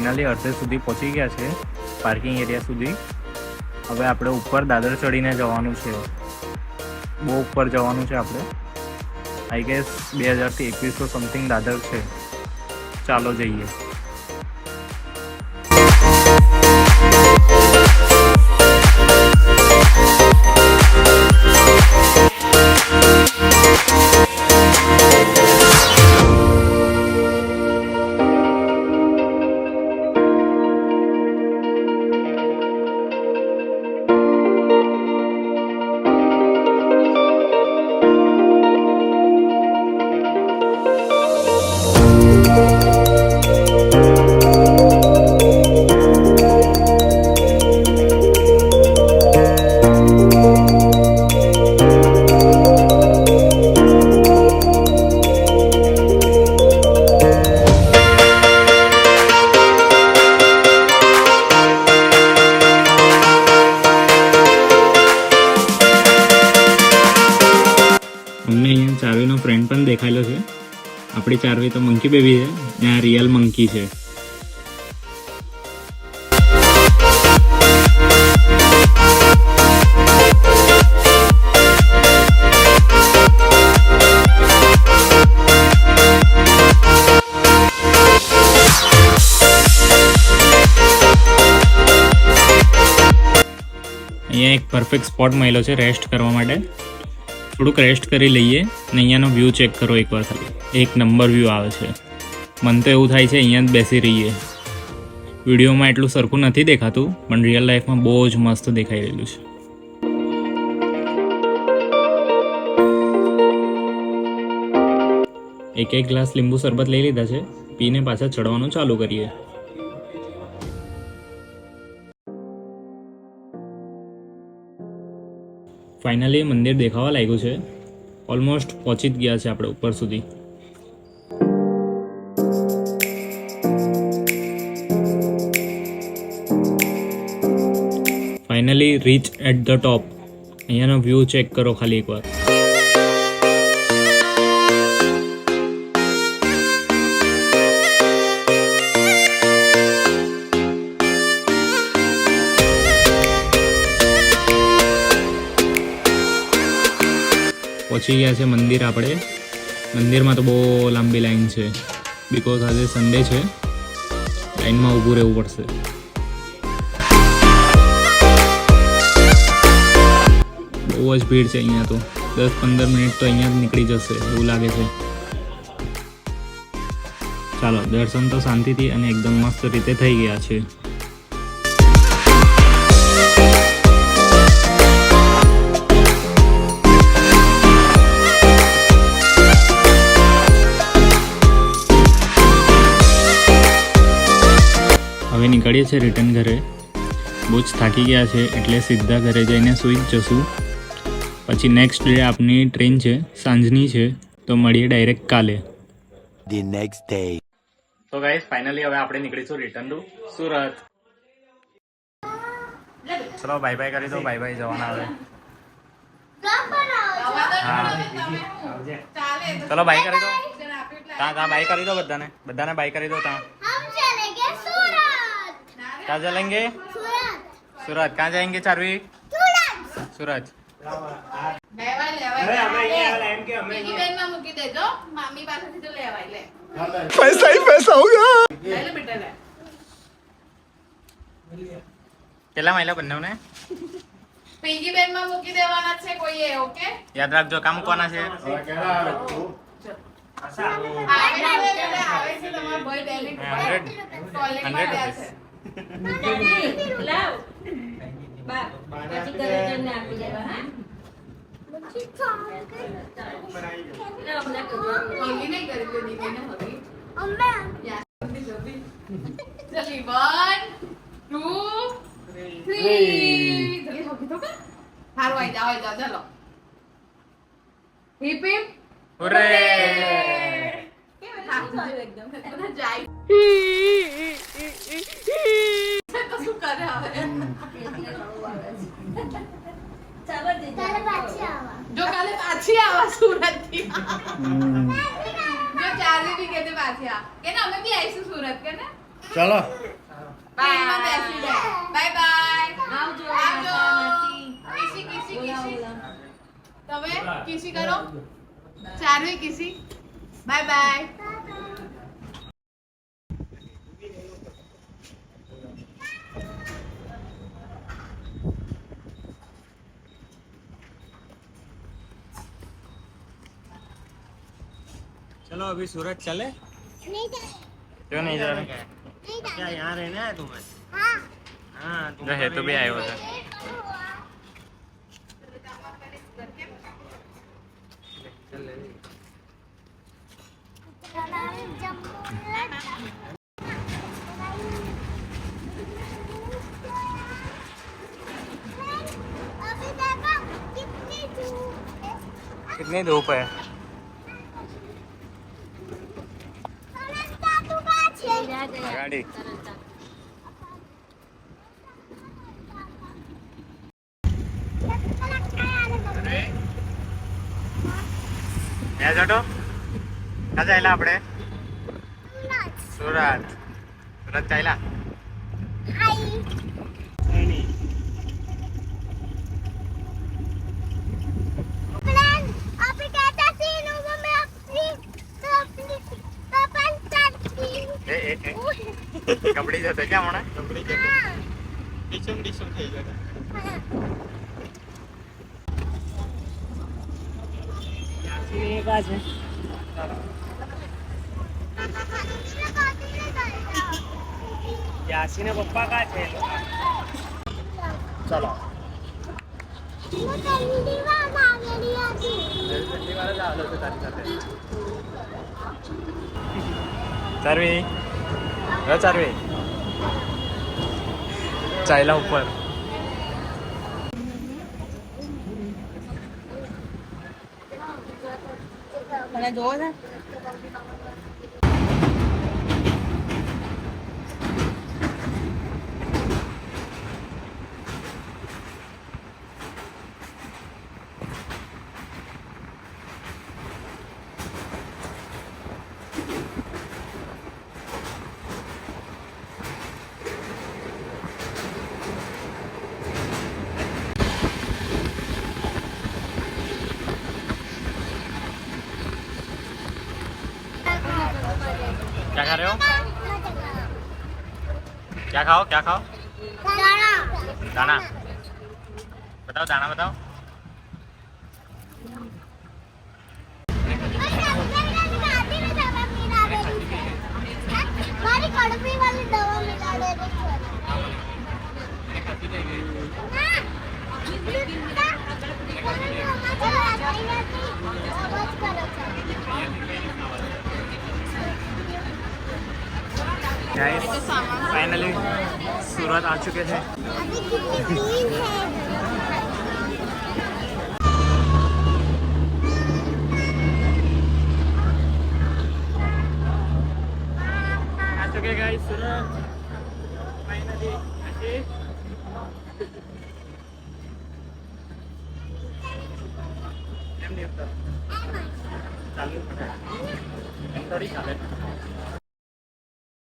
Finally અડધે સુધી પહોંચી ગયા છે પાર્કિંગ એરિયા સુધી. હવે આપણે ઉપર દાદર ચડીને જવાનું છે. બહુ ઉપર જવાનું છે આપણે. આઈ ગેસ 2000 થી 2100 સમથિંગ દાદર છે. ચાલો જઈએ. ચારવીનો ફ્રેન્ડ પણ દેખાયેલો છે. આપણી ચારવી તો મંકી બેબી છે ને આ રિયલ મંકી છે. અહીંયા એક પરફેક્ટ સ્પોટ મળ્યો છે રેસ્ટ કરવા માટે. થોડુંક રેસ્ટ કરી લઈએ ને અહીંયાનો વ્યૂ ચેક કરો એકવાર ખાલી. એક નંબર વ્યૂ આવે છે. મને તો એવું થાય છે અહીંયા જ બેસી રહીએ. વિડીયોમાં એટલું સરખું નથી દેખાતું પણ રિયલ લાઈફમાં બહુ જ મસ્ત દેખાઈ રહેલું છે. એક ગ્લાસ લીંબુ શરબત લઈ લીધા છે. પીને પાછા ચડવાનું ચાલુ કરીએ. ફાઇનલી મંદિર દેખાવા લાગ્યું છે. ઓલમોસ્ટ પહોંચી જ ગયા છે આપણે ઉપર સુધી. Finally reach at the top. અહીંયાનો વ્યૂ ચેક કરો ખાલી એકવાર. પહોંચી ગયા છે મંદિર આપણે. મંદિરમાં તો બહુ લાંબી લાઈન છે બિકોઝ આજે સન્ડે છે. લાઈનમાં ઊભું રહેવું પડશે. બહુ જ ભીડ છે અહીંયા તો. 10-15 મિનિટ તો અહીંયા જ નીકળી જશે એવું લાગે છે. ચાલો દર્શન તો શાંતિથી અને એકદમ મસ્ત રીતે થઈ ગયા છે. હવે નીકળીએ છીએ રિટર્ન ઘરે. બહુ જ થાકી ગયા છે એટલે સીધા ઘરે જઈને સૂઈ જ જશું. પછી નેક્સ્ટ ડે આપની ટ્રેન છે, સાંજની છે, તો મળીએ ડાયરેક્ટ કાલે. The next day. તો ગાઈસ ફાઇનલી હવે આપણે નીકળીશું રિટર્ન ટુ સુરત. ચલો બાય બાય કરી દો. બાય બાય જવાના હવે. ચલો બાય કરી દો. ત્યાં બાય કરી દો બધાને. બધાને બાય કરી દો. ત્યાં कहाँ चलेंगे? सूरत. कहाँ जाएंगे चारवी? सूरत. पैसा ही पैसा होगा. કેટલા મહિલા બંને પીગી બેન માં મૂકી દેવાના છે કોઈએ. ઓકે યાદ રાખજો. કામ મૂકવાના છે. ચલો હિપ હિપ હુર્રે. જો કાલે પાછી આવા સુરત થી. જો ચાલી બી કે પાછી આ કે અમે બી આવીશું સુરત કે ને. ચલો ટ્રેનમાં બેસી જાય. Bye bye. આવજો આવજો. માતાજી. કિસી કિસી બોલા કિસી. બોલા. તમે કિસી કરો. ચારવી કિસી. Bye bye. चलो अभी सूरज चले क्यों नहीं जा रहे क्या यहाँ रहना है तुम्हें हाँ तुम जो है तो भी आए होता चल ले कितनी धूप है गाड़ी જોટો ક્યાં ચાલ્યા આપણે સુરત સુરત ચાલ્યા કપડી જશે ક્યાં હમણાં कपड़े जैसे ડીસમ ડીસમ થઈ ગયા યાસી ને પપ્પા કા છે ચલો જલ્દી વાળા જ આવેલો છે તારી સાથે ચારવી ચારવી ચાલ્યા ઉપર મને જોવો છે क्या खा रहे हो क्या खाओ दाना बताओ दाना बताओ कड़वी वाली दवा मिला दे फाइनली सूरत आ चुके हैं अभी कितनी दिन है आ चुके गाइस सूरत फाइनली ચાલુ થોડી ચાલે